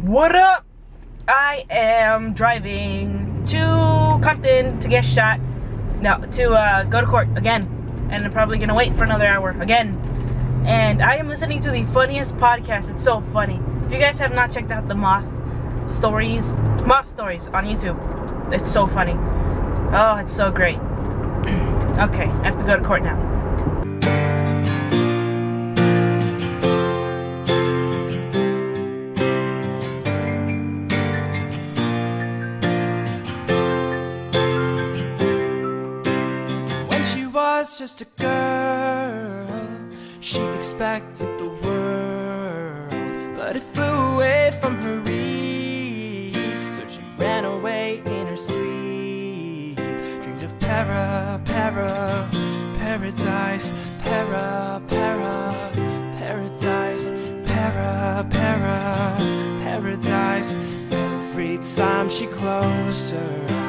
What up? I am driving to Compton to get shot. No, to go to court again. And I'm probably gonna wait for another hour again. And I am listening to the funniest podcast. It's so funny. If you guys have not checked out the Moth Stories on YouTube, it's so funny. Oh, it's so great. Okay, I have to go to court now. Was just a girl, she expected the world, but it flew away from her reach, so she ran away in her sleep. Dreamed of paradise, paradise, paradise. Every time she closed her eyes.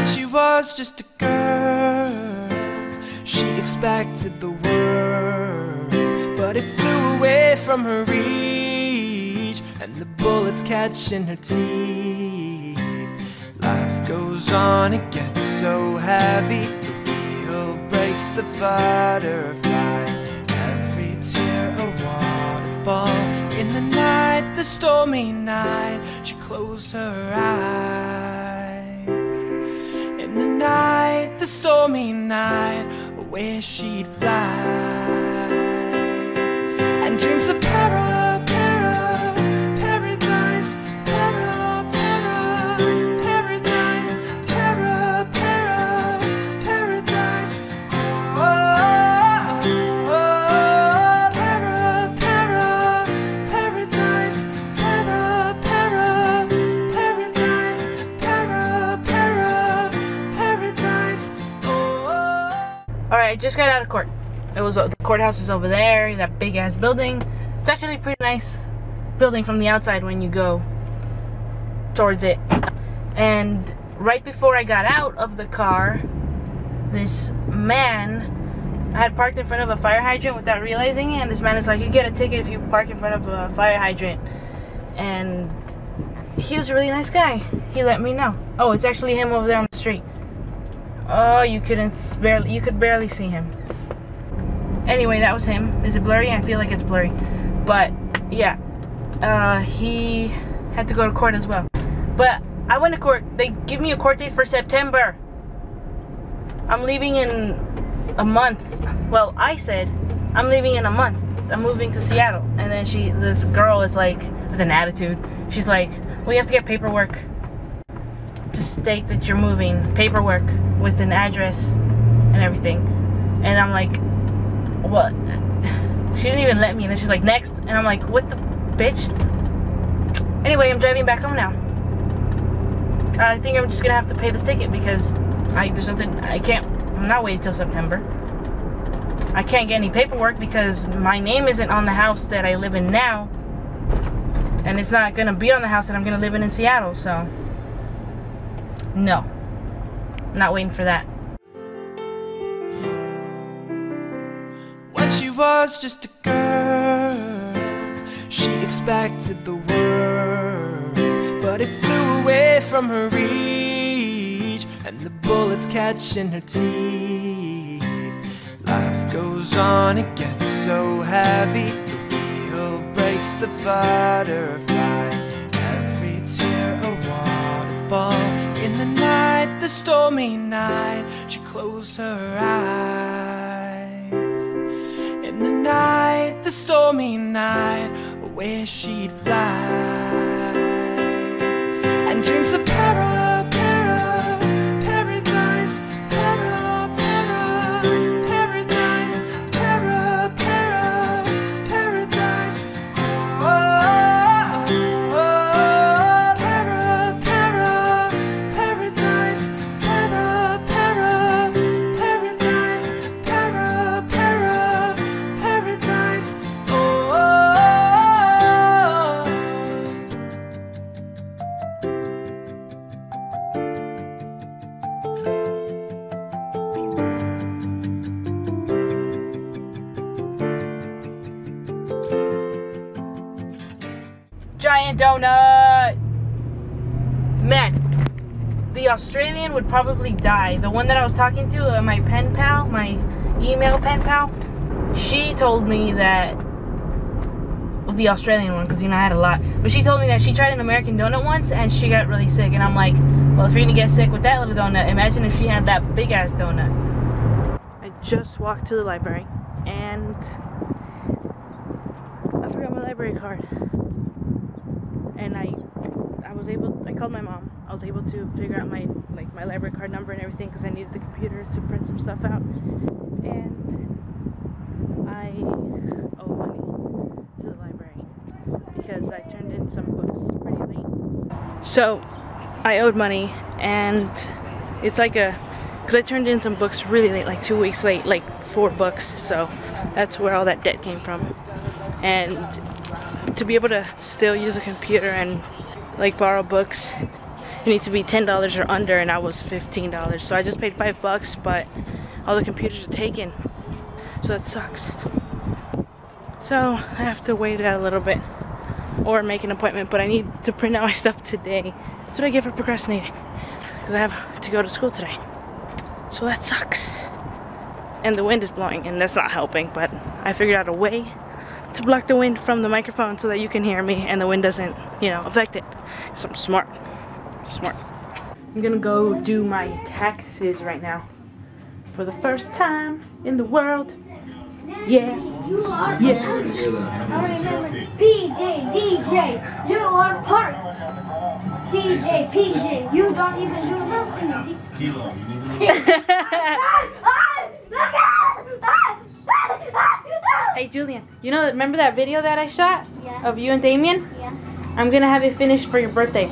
She was just a girl, she expected the world, but it flew away from her reach, and the bullets catch in her teeth. Life goes on, it gets so heavy, the wheel breaks the butterfly. Every tear a waterfall. In the night, the stormy night, she closed her eyes. In the night, the stormy night, where she'd fly, and dreams of paradise, paradise, paradise. Alright, I just got out of court. The courthouse is over there, that big ass building. It's actually a pretty nice building from the outside when you go towards it. And right before I got out of the car, this man, I had parked in front of a fire hydrant without realizing it, and this man is like, you get a ticket if you park in front of a fire hydrant. And he was a really nice guy. He let me know. Oh, it's actually him over there on the street. Oh, you could barely see him. Anyway, that was him. Is it blurry? I feel like it's blurry. But yeah, he had to go to court as well. But I went to court. They give me a court date for September. I'm leaving in a month. Well, I said I'm leaving in a month. I'm moving to Seattle. And then this girl is like, with an attitude, she's like, well, you have to get paperwork to state that you're moving, paperwork with an address and everything. And I'm like, what? She didn't even let me. And then she's like, next. And I'm like, what the bitch? Anyway, I'm driving back home now. I think I'm just gonna have to pay this ticket because there's nothing, I'm not waiting till September. I can't get any paperwork because my name isn't on the house that I live in now, and it's not gonna be on the house that I'm gonna live in Seattle. So no, I'm not waiting for that. When she was just a girl, she expected the world, but it flew away from her reach, and the bullets catch in her teeth. Life goes on, it gets so heavy, the wheel breaks the butterfly. Every tear a waterfall. In the night, the stormy night, she closed her eyes. In the night, the stormy night, where she'd fly, and dreams of paradise, Australian donut. Man, the Australian would probably die. The one that I was talking to, my pen pal, my email pen pal, she told me that, the Australian one, because you know I had a lot, but she told me that she tried an American donut once and she got really sick. And I'm like, well, if you're gonna get sick with that little donut, imagine if she had that big ass donut. I just walked to the library and I forgot my library card, and I called my mom. I was able to figure out my library card number and everything, because I needed the computer to print some stuff out, and I owe money to the library because I turned in some books pretty late. So I owed money, and it's like because I turned in some books really late, like 2 weeks late, like 4 books, so that's where all that debt came from. And to be able to still use a computer and like borrow books, you need to be $10 or under, and I was $15, so I just paid $5, but all the computers are taken, so that sucks. So I have to wait it out a little bit or make an appointment, but I need to print out my stuff today. That's what I get for procrastinating, because I have to go to school today, so that sucks. And the wind is blowing, and that's not helping, but I figured out a way to block the wind from the microphone so that you can hear me and the wind doesn't, affect it. So I'm smart. I'm gonna go do my taxes right now for the first time in the world. Yeah. Yeah. PJ, DJ, you are part. DJ, PJ, you don't even do nothing. Kilo, you need to Hey Julian, remember that video that I shot? Yeah. Of you and Damien? Yeah. I'm gonna have it finished for your birthday.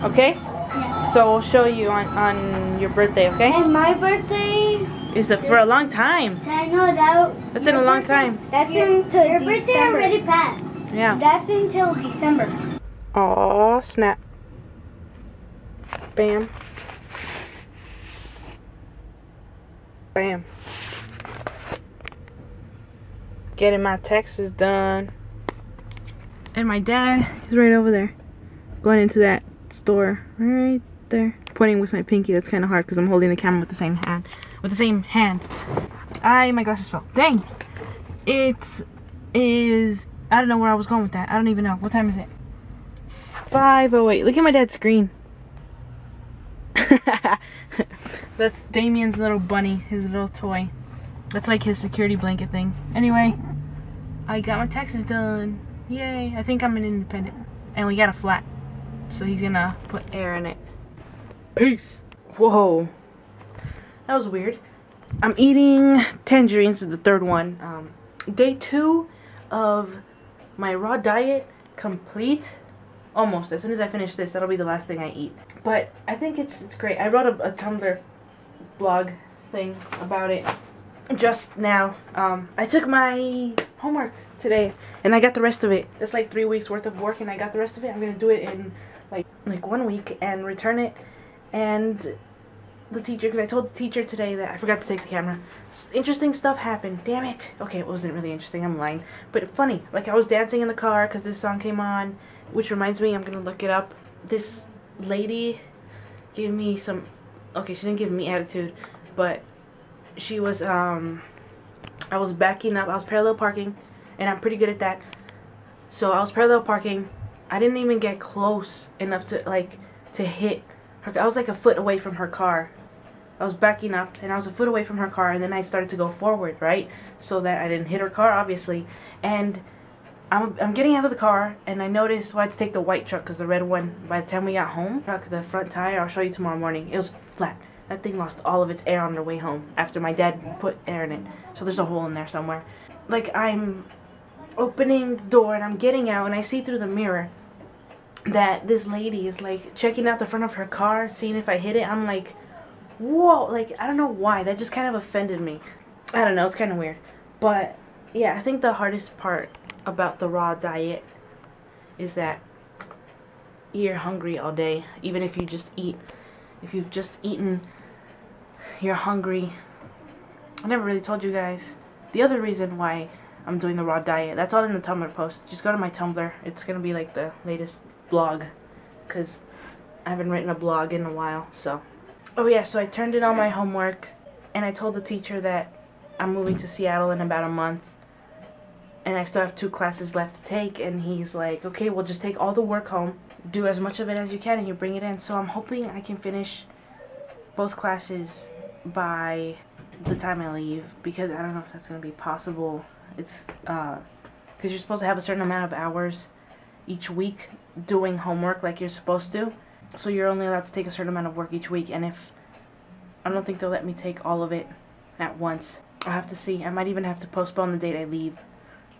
Okay? Yeah. So we'll show you on your birthday, okay? And my birthday Is it for a long time? I know that. That's in a long time. That's until your birthday already passed. Yeah. That's until December. Oh snap. Bam. Bam. Getting my taxes done. And my dad is right over there. Going into that store right there. Pointing with my pinky. That's kind of hard because I'm holding the camera with the same hand. My glasses fell. Dang. It is, I don't know where I was going with that. I don't even know. What time is it? 5:08. Look at my dad's screen. That's Damien's little bunny, his little toy. That's like his security blanket thing. Anyway, I got my taxes done. Yay. I think I'm an independent. And we got a flat. So he's gonna put air in it. Peace. Whoa. That was weird. I'm eating tangerines, the third one. Day 2 of my raw diet complete. Almost. As soon as I finish this, that'll be the last thing I eat. But I think it's great. I wrote a Tumblr blog thing about it just now. I took my homework today and I got the rest of it. It's like 3 weeks worth of work and I got the rest of it. I'm gonna do it in like 1 week and return it. And the teacher, because I told the teacher today that I forgot to take the camera. Interesting stuff happened. Damn it. Okay, it wasn't really interesting. I'm lying. But funny. Like I was dancing in the car because this song came on, which reminds me, I'm gonna look it up. This lady gave me some. Okay, she didn't give me attitude, but she was. I was backing up. I was parallel parking, and I'm pretty good at that. So I was parallel parking. I didn't even get close enough to hit her. I was like a foot away from her car. I was backing up and I was a foot away from her car, and then I started to go forward, right? So that I didn't hit her car, obviously. And I'm getting out of the car and I noticed, well, I had to take the white truck because the red one, by the time we got home, the front tire, I'll show you tomorrow morning, it was flat. That thing lost all of its air on the way home after my dad put air in it. So there's a hole in there somewhere. Like I'm opening the door and I'm getting out and I see through the mirror that this lady is like checking out the front of her car, seeing if I hit it. I'm like, whoa, like I don't know why, that just kind of offended me. I don't know, it's kind of weird. But yeah, I think the hardest part about the raw diet is that you're hungry all day. Even if you just eat, if you've just eaten, you're hungry. I never really told you guys the other reason why I'm doing the raw diet. That's all in the Tumblr post. Just go to my Tumblr. It's gonna be like the latest blog, because I haven't written a blog in a while. So, oh yeah, so I turned in all my homework, and I told the teacher that I'm moving to Seattle in about a month, and I still have 2 classes left to take, and he's like, okay, we'll just take all the work home, do as much of it as you can, and you bring it in. So I'm hoping I can finish both classes by the time I leave, because I don't know if that's going to be possible. It's because you're supposed to have a certain amount of hours each week doing homework like you're supposed to, so you're only allowed to take a certain amount of work each week, and if I don't think they'll let me take all of it at once. I'll have to see. I might even have to postpone the date I leave,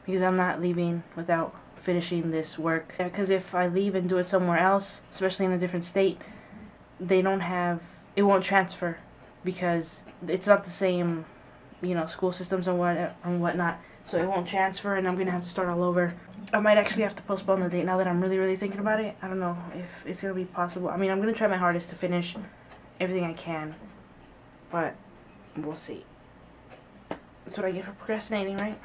because I'm not leaving without finishing this work. Because if I leave and do it somewhere else, especially in a different state, they don't have, it won't transfer, because it's not the same, you know, school systems and whatnot. So it won't transfer, and I'm gonna have to start all over. I might actually have to postpone the date now that I'm really thinking about it. I don't know if it's gonna be possible. I mean, I'm gonna try my hardest to finish everything I can, but we'll see. That's what I get for procrastinating, right?